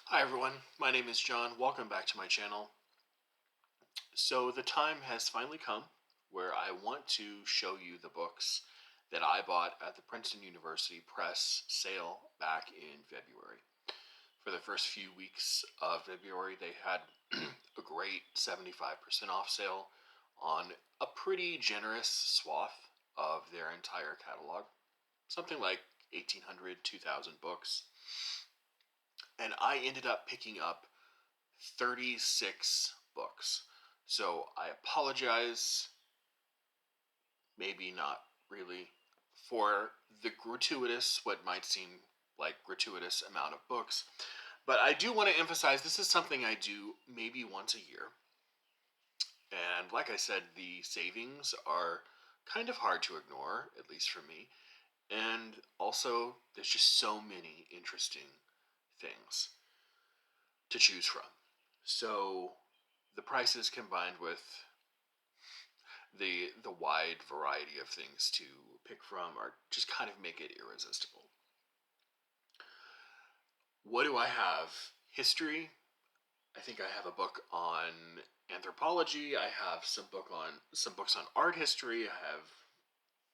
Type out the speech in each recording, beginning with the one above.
Hi everyone, my name is John. Welcome back to my channel. So the time has finally come where I want to show you the books that I bought at the Princeton University Press sale back in February. For the first few weeks of February, they had a great 75% off sale on a pretty generous swath of their entire catalog. Something like 1,800, 2,000 books. And I ended up picking up 36 books. So I apologize, maybe not really, for the gratuitous, what might seem like gratuitous amount of books. But I do want to emphasize this is something I do maybe once a year. And like I said, the savings are kind of hard to ignore, at least for me. And also, there's just so many interesting things to choose from. So the prices combined with the wide variety of things to pick from are just kind of make it irresistible. What do I have? History. I think I have a book on anthropology. I have some books on art history. I have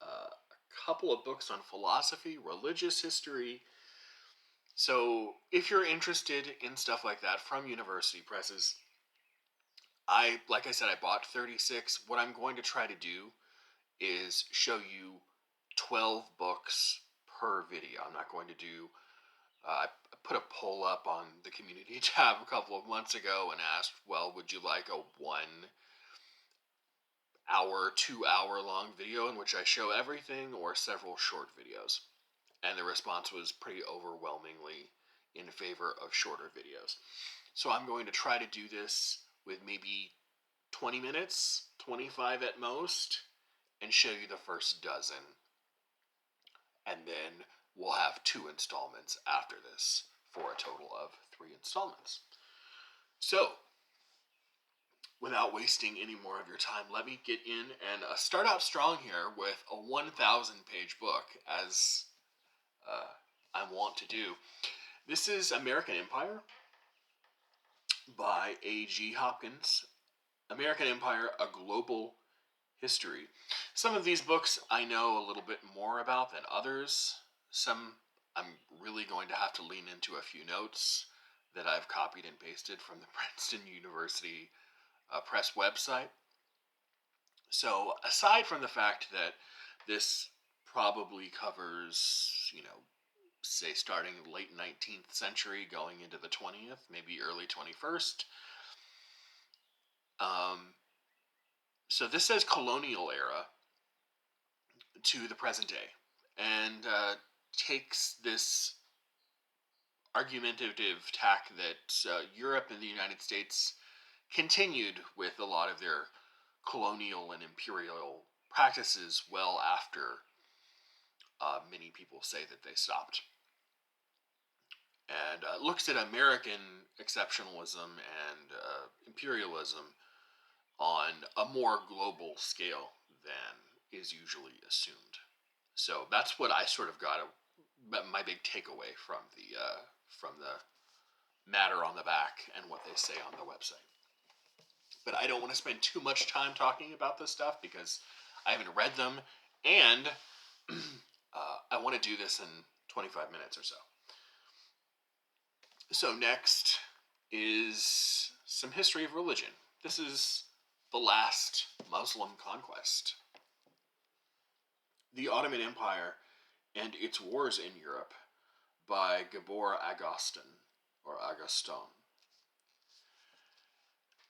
a couple of books on philosophy, religious history. So if you're interested in stuff like that from university presses, like I said, I bought 36. What I'm going to try to do is show you 12 books per video. I'm not going to do, I put a poll up on the community tab a couple of months ago and asked, well, would you like a 1 hour, 2 hour long video in which I show everything or several short videos? And the response was pretty overwhelmingly in favor of shorter videos. So I'm going to try to do this with maybe 20 minutes, 25 at most, and show you the first dozen. And then we'll have 2 installments after this for a total of 3 installments. So, without wasting any more of your time, let me get in and start out strong here with a 1,000 page book, as I want to do. This is American Empire by A.G. Hopkins. American Empire, A Global History. Some of these books I know a little bit more about than others. Some I'm really going to have to lean into a few notes that I've copied and pasted from the Princeton University Press website. So aside from the fact that this probably covers, say starting late 19th century going into the 20th, maybe early 21st. So this says colonial era to the present day, and takes this argumentative tack that Europe and the United States continued with a lot of their colonial and imperial practices well after many people say that they stopped. And looks at American exceptionalism and imperialism on a more global scale than is usually assumed. So that's what I sort of got my big takeaway from the matter on the back and what they say on the website. But I don't want to spend too much time talking about this stuff because I haven't read them, and I want to do this in 25 minutes or so. So next is some history of religion. This is the last Muslim conquest. The Ottoman Empire and Its Wars in Europe by Gabor Agostin, or Agoston.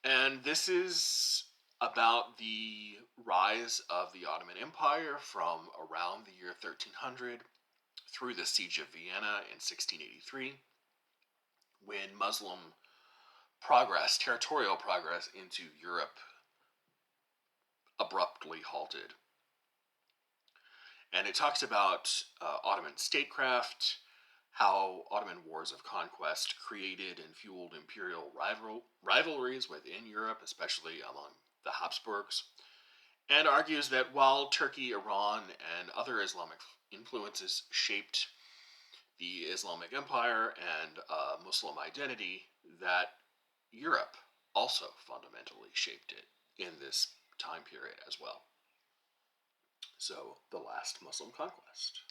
And this is about the rise of the Ottoman Empire from around the year 1300 through the Siege of Vienna in 1683, when Muslim progress, territorial progress into Europe abruptly halted. And it talks about Ottoman statecraft, how Ottoman wars of conquest created and fueled imperial rivalries within Europe, especially among the Habsburgs, and argues that while Turkey, Iran, and other Islamic influences shaped the Islamic Empire and Muslim identity, that Europe also fundamentally shaped it in this time period as well. So, the last Muslim conquest.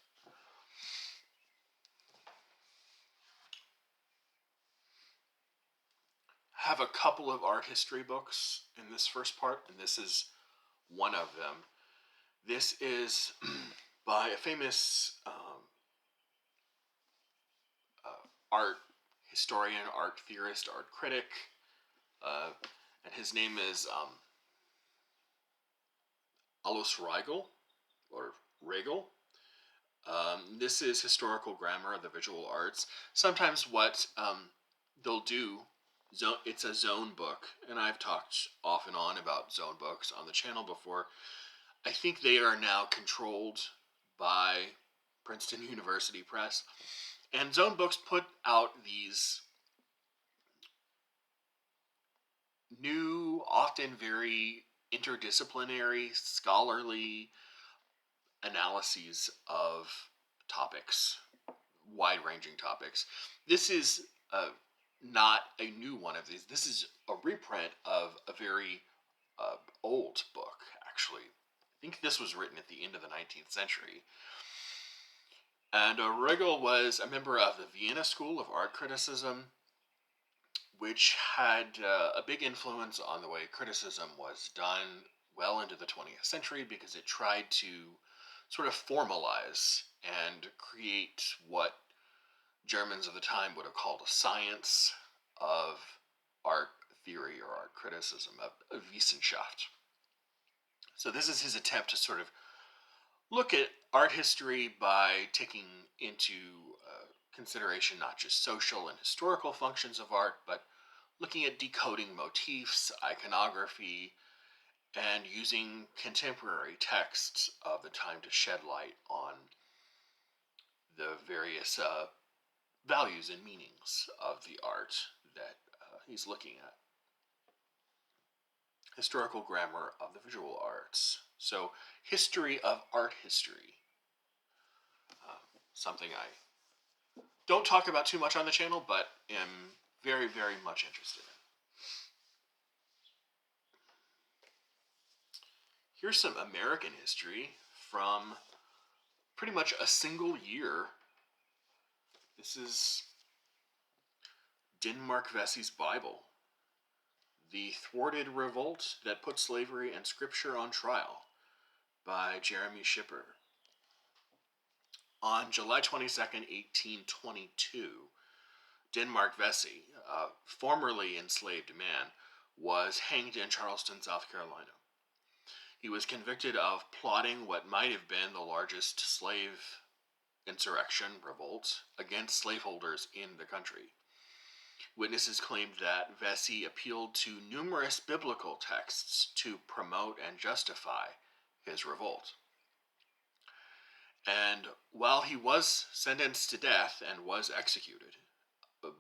Have a couple of art history books in this first part, and this is one of them. This is by a famous art historian, art theorist, art critic, and his name is Alois Riegel, or Regel. This is historical grammar of the visual arts. Sometimes what they'll do, it's a zone book, and I've talked off and on about zone books on the channel before. I think they are now controlled by Princeton University Press. And zone books put out these new, often very interdisciplinary, scholarly analyses of topics, wide-ranging topics. This is not a new one of these. This is a reprint of a very old book, actually. I think this was written at the end of the 19th century. And Regel was a member of the Vienna School of Art Criticism, which had a big influence on the way criticism was done well into the 20th century, because it tried to sort of formalize and create what Germans of the time would have called a science of art theory or art criticism, a Wissenschaft. So this is his attempt to sort of look at art history by taking into consideration not just social and historical functions of art, but looking at decoding motifs, iconography, and using contemporary texts of the time to shed light on the various values and meanings of the art that he's looking at. Historical grammar of the visual arts. So, history of art history. Something I don't talk about too much on the channel, but am very, very much interested in. Here's some American history from pretty much a single year. This is Denmark Vesey's Bible. The Thwarted Revolt That Put Slavery and Scripture on Trial by Jeremy Shipper. On July 22nd, 1822, Denmark Vesey, a formerly enslaved man, was hanged in Charleston, South Carolina. He was convicted of plotting what might have been the largest slave insurrection revolt against slaveholders in the country. Witnesses claimed that Vesey appealed to numerous biblical texts to promote and justify his revolt. And while he was sentenced to death and was executed,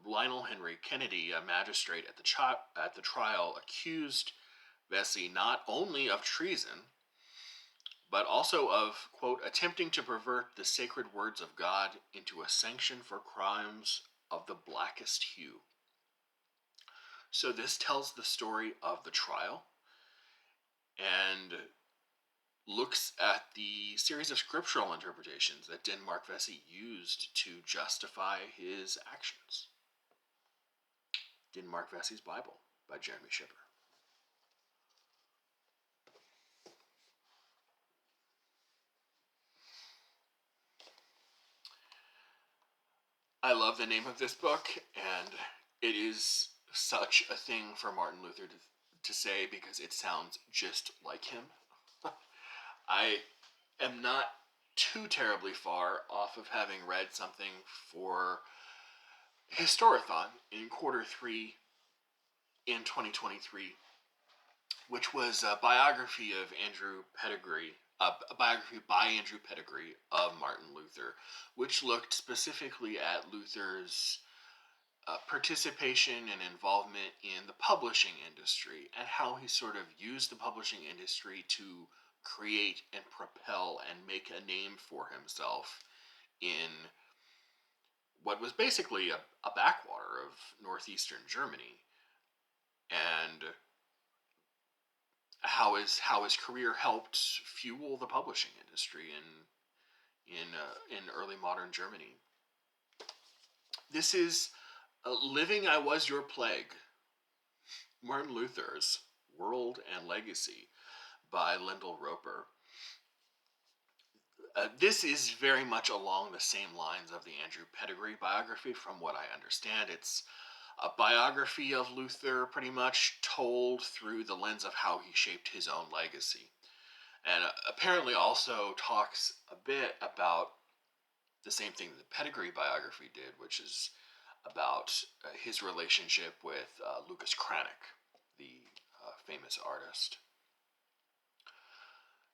Lionel Henry Kennedy, a magistrate at the trial, accused Vesey not only of treason, but also of, quote, attempting to pervert the sacred words of God into a sanction for crimes of the blackest hue. So this tells the story of the trial and looks at the series of scriptural interpretations that Denmark Vesey used to justify his actions. Denmark Vesey's Bible by Jeremy Shipper. I love the name of this book, and it is such a thing for Martin Luther to say, because it sounds just like him. I am not too terribly far off of having read something for Historathon in Q3 in 2023, which was a biography of Andrew Pettigrew, a biography by Andrew Pettigrew of Martin Luther, which looked specifically at Luther's participation and involvement in the publishing industry, and how he sort of used the publishing industry to create and propel and make a name for himself in what was basically a backwater of northeastern Germany, and how his career helped fuel the publishing industry in early modern Germany. This is Living I Was Your Plague, Martin Luther's World and Legacy by Lyndall Roper. This is very much along the same lines of the Andrew Pettigrew biography, from what I understand. It's a biography of Luther, pretty much told through the lens of how he shaped his own legacy. And apparently also talks a bit about the same thing the Pettigrew biography did, which is about his relationship with Lucas Cranach, the famous artist.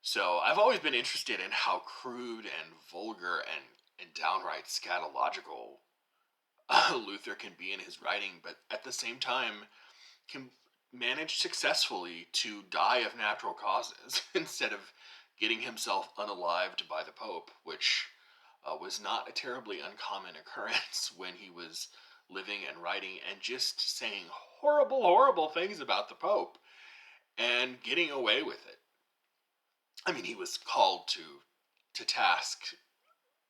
So I've always been interested in how crude and vulgar and downright scatological Luther can be in his writing, but at the same time can manage successfully to die of natural causes instead of getting himself unalived by the Pope, which was not a terribly uncommon occurrence when he was living and writing and just saying horrible, horrible things about the Pope and getting away with it. I mean, he was called to task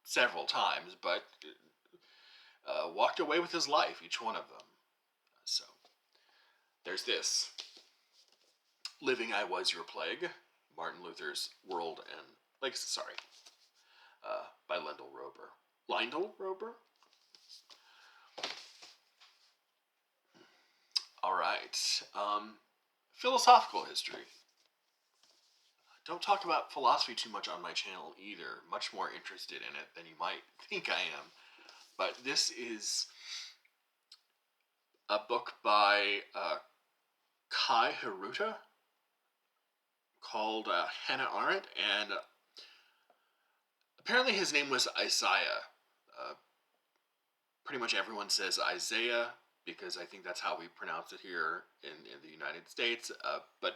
several times, but walked away with his life, each one of them. So, there's this. Living I Was Your Plague, Martin Luther's World and Legacy, by Lyndall Roper. Lyndall Roper? Alright. Philosophical history. Don't talk about philosophy too much on my channel either. Much more interested in it than you might think I am. But this is a book by Kai Haruta called Hannah Arendt, and apparently his name was Isaiah. Pretty much everyone says Isaiah because I think that's how we pronounce it here in the United States. But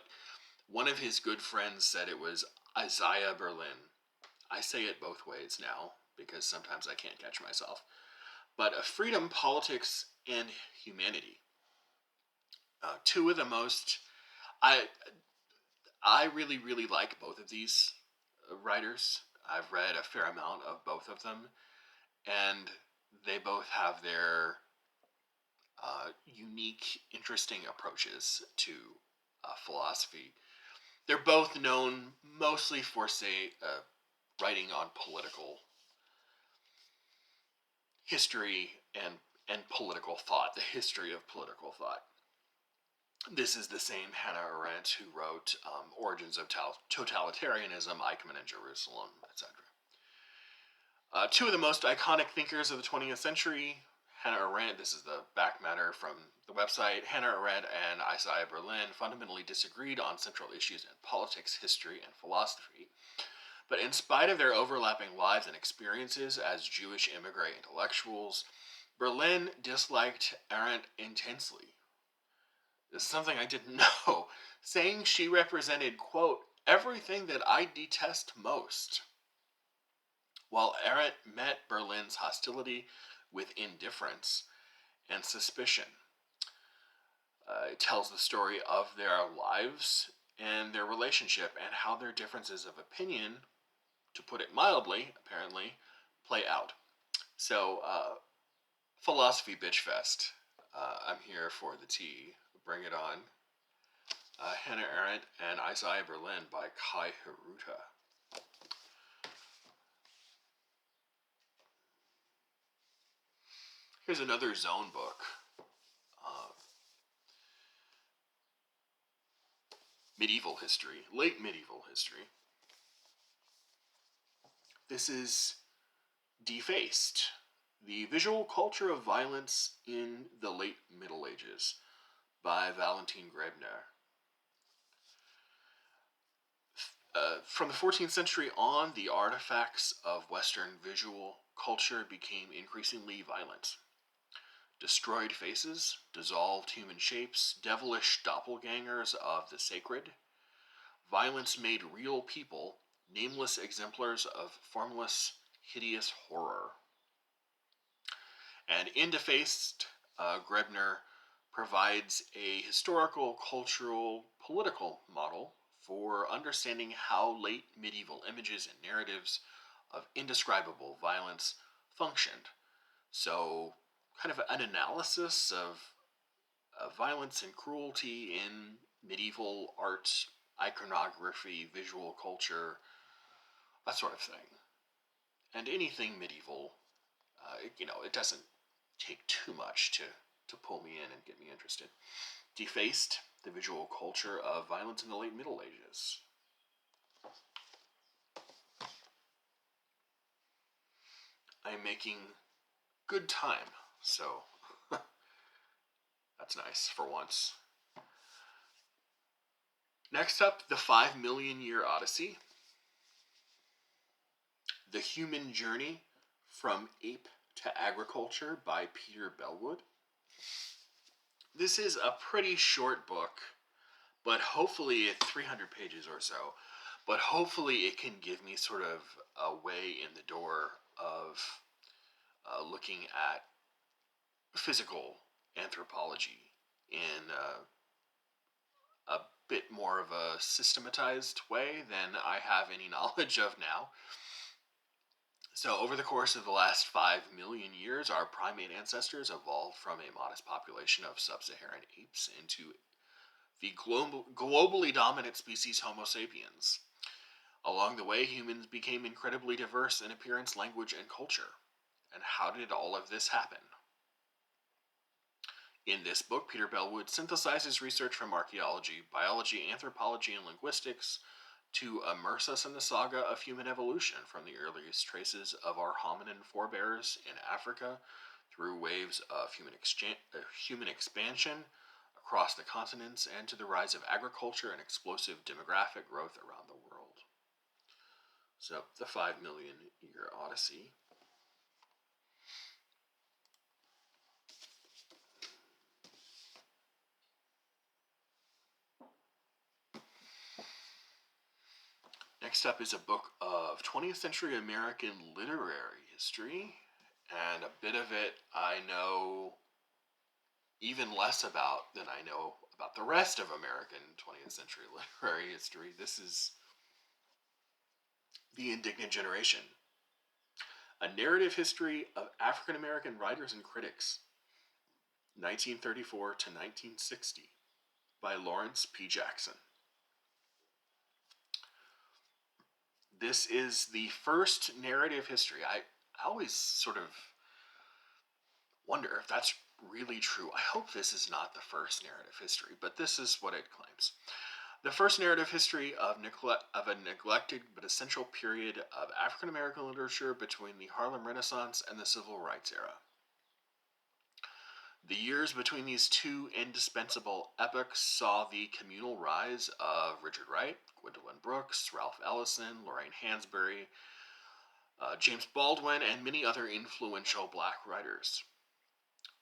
one of his good friends said it was Isaiah Berlin. I say it both ways now because sometimes I can't catch myself. But Freedom, Politics, and Humanity. Two of the most... I really, really like both of these writers. I've read a fair amount of both of them, and they both have their unique, interesting approaches to philosophy. They're both known mostly for, say, writing on political history and political thought, the history of political thought. This is the same Hannah Arendt who wrote Origins of Totalitarianism, Eichmann and Jerusalem, etc. Two of the most iconic thinkers of the 20th century, Hannah Arendt, this is the back matter from the website, Hannah Arendt and Isaiah Berlin fundamentally disagreed on central issues in politics, history, and philosophy. But in spite of their overlapping lives and experiences as Jewish immigrant intellectuals, Berlin disliked Arendt intensely. This is something I didn't know, saying she represented, quote, everything that I detest most. While Arendt met Berlin's hostility with indifference and suspicion. It tells the story of their lives and their relationship and how their differences of opinion, to put it mildly, apparently, play out. So, philosophy bitch fest. I'm here for the tea. Bring it on. Hannah Arendt and Isaiah Berlin by Kai Haruta. Here's another Zone book. Medieval history, late medieval history. This is Defaced, the visual culture of violence in the late Middle Ages by Valentin Grebner. From the 14th century on, the artifacts of Western visual culture became increasingly violent. Destroyed faces, dissolved human shapes, devilish doppelgangers of the sacred. Violence made real people nameless exemplars of formless, hideous horror. And in Defaced, Grebner provides a historical, cultural, political model for understanding how late medieval images and narratives of indescribable violence functioned. So, kind of an analysis of violence and cruelty in medieval art, iconography, visual culture, that sort of thing. And anything medieval, it doesn't take too much to pull me in and get me interested. Defaced, the visual culture of violence in the late Middle Ages. I'm making good time, so that's nice for once. Next up, The 5 Million Year Odyssey. The Human Journey from Ape to Agriculture by Peter Bellwood. This is a pretty short book, but hopefully it's 300 pages or so. But hopefully it can give me sort of a way in the door of looking at physical anthropology in a bit more of a systematized way than I have any knowledge of now. So, over the course of the last 5 million years, our primate ancestors evolved from a modest population of sub-Saharan apes into the globally dominant species Homo sapiens. Along the way, humans became incredibly diverse in appearance, language, and culture. And how did all of this happen? In this book, Peter Bellwood synthesizes research from archaeology, biology, anthropology, and linguistics to immerse us in the saga of human evolution from the earliest traces of our hominin forebears in Africa through waves of human expansion across the continents and to the rise of agriculture and explosive demographic growth around the world. So, the 5 Million Year Odyssey. Next up is a book of 20th century American literary history, and a bit of it I know even less about than I know about the rest of American 20th century literary history. This is The Indignant Generation, a narrative history of African American writers and critics, 1934 to 1960, by Lawrence P. Jackson. This is the first narrative history. I always sort of wonder if that's really true. I hope this is not the first narrative history, but this is what it claims. The first narrative history of a neglected but essential period of African American literature between the Harlem Renaissance and the Civil Rights era. The years between these two indispensable epochs saw the communal rise of Richard Wright, Gwendolyn Brooks, Ralph Ellison, Lorraine Hansberry, James Baldwin, and many other influential black writers.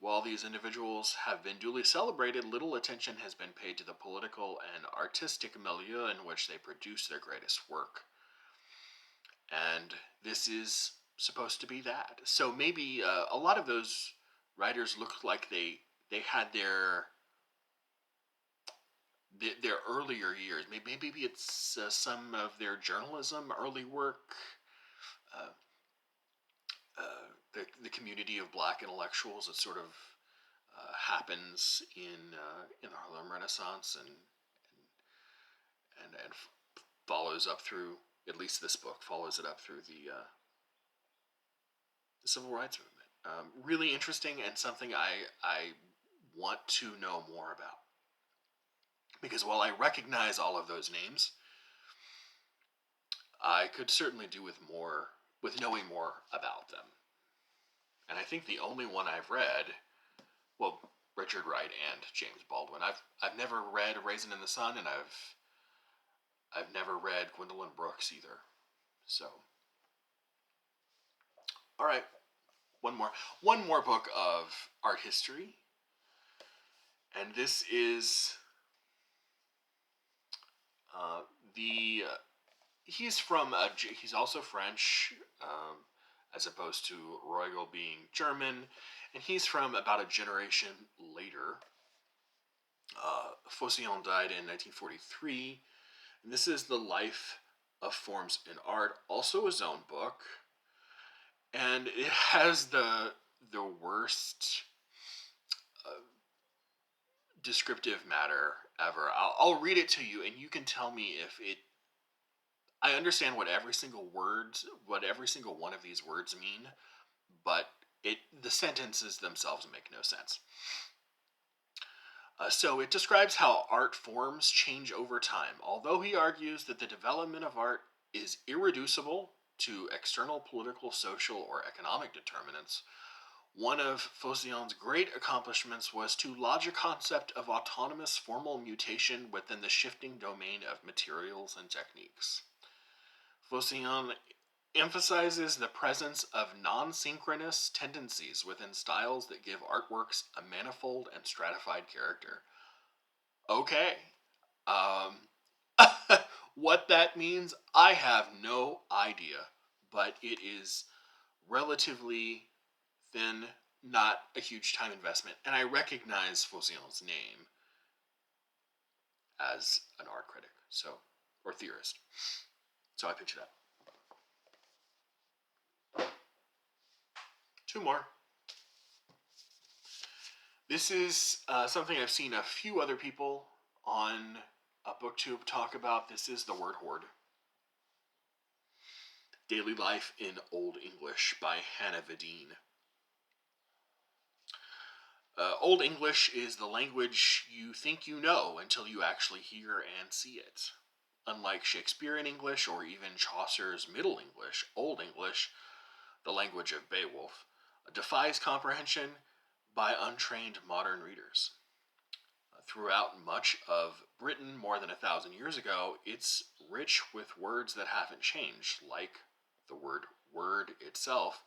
While these individuals have been duly celebrated, little attention has been paid to the political and artistic milieu in which they produce their greatest work. And this is supposed to be that. So maybe a lot of those writers looked like they had their earlier years. Maybe it's some of their journalism early work. The community of black intellectuals that sort of happens in the Harlem Renaissance and follows up through, at least this book follows it up through the Civil Rights Movement. Really interesting and something I want to know more about. Because while I recognize all of those names, I could certainly do with knowing more about them. And I think the only one I've read, well, Richard Wright and James Baldwin. I've never read Raisin in the Sun, and I've never read Gwendolyn Brooks either. So, all right, one more book of art history, and this is he's also French, as opposed to Royal being German, and he's from about a generation later. Faucillon died in 1943, and this is The Life of Forms in Art, also his own book, and it has the worst descriptive matter ever. I'll read it to you, and you can tell me if it. I understand what every single one of these words mean, but the sentences themselves make no sense. So it describes how art forms change over time. Although he argues that the development of art is irreducible to external political, social, or economic determinants, one of Faucillon's great accomplishments was to lodge a concept of autonomous formal mutation within the shifting domain of materials and techniques. Faucillon emphasizes the presence of non-synchronous tendencies within styles that give artworks a manifold and stratified character. Okay. Um, what that means, I have no idea, but it is relatively thin, not a huge time investment, and I recognize Faucillon's name as an art critic, or theorist. So I picked it up. Two more. This is something I've seen a few other people on BookTube talk about. This is The Word Horde. Daily Life in Old English by Hannah Vidine. Old English is the language you think you know until you actually hear and see it. Unlike Shakespearean English or even Chaucer's Middle English, Old English, the language of Beowulf, defies comprehension by untrained modern readers. Throughout much of Britain more than 1,000 years ago, it's rich with words that haven't changed, like the word word itself,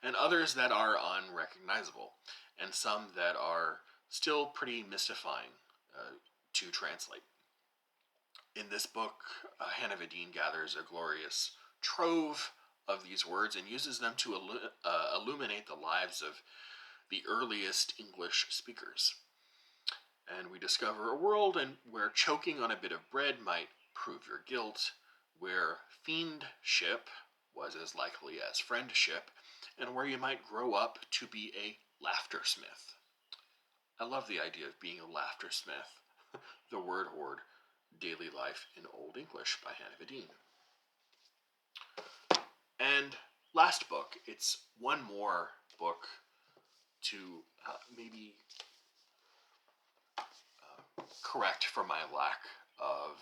and others that are unrecognizable, and some that are still pretty mystifying to translate. In this book, Hannah Vidine gathers a glorious trove of these words and uses them to illuminate the lives of the earliest English speakers. And we discover a world where choking on a bit of bread might prove your guilt, where fiendship was as likely as friendship, and where you might grow up to be a laughter-smith. I love the idea of being a laughter-smith. The Word Horde, Daily Life in Old English by Hannah Vidine. And last book, it's one more book to maybe correct for my lack of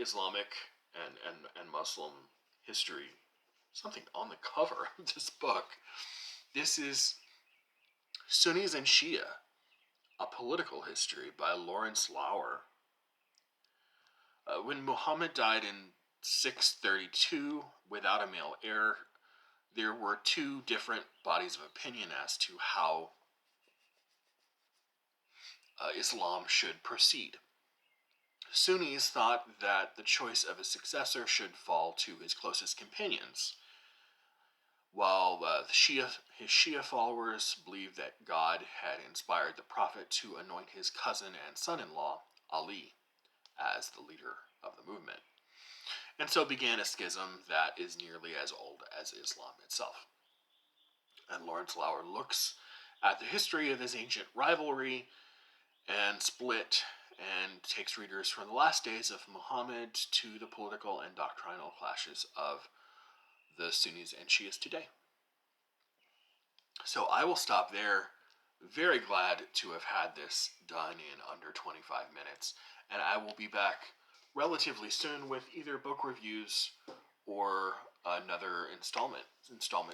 Islamic and Muslim history. Something on the cover of this book. This is Sunnis and Shia, A Political History by Lawrence Lauer. When Muhammad died in 632 without a male heir, there were two different bodies of opinion as to how Islam should proceed. Sunnis thought that the choice of a successor should fall to his closest companions, while his Shia followers believed that God had inspired the Prophet to anoint his cousin and son-in-law, Ali, as the leader of the movement. And so began a schism that is nearly as old as Islam itself. And Lawrence Lauer looks at the history of this ancient rivalry and split, and takes readers from the last days of Muhammad to the political and doctrinal clashes of the Sunnis and Shias today. So I will stop there. Very glad to have had this done in under 25 minutes, and I will be back relatively soon with either book reviews or another installment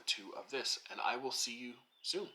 2 of this, and I will see you soon.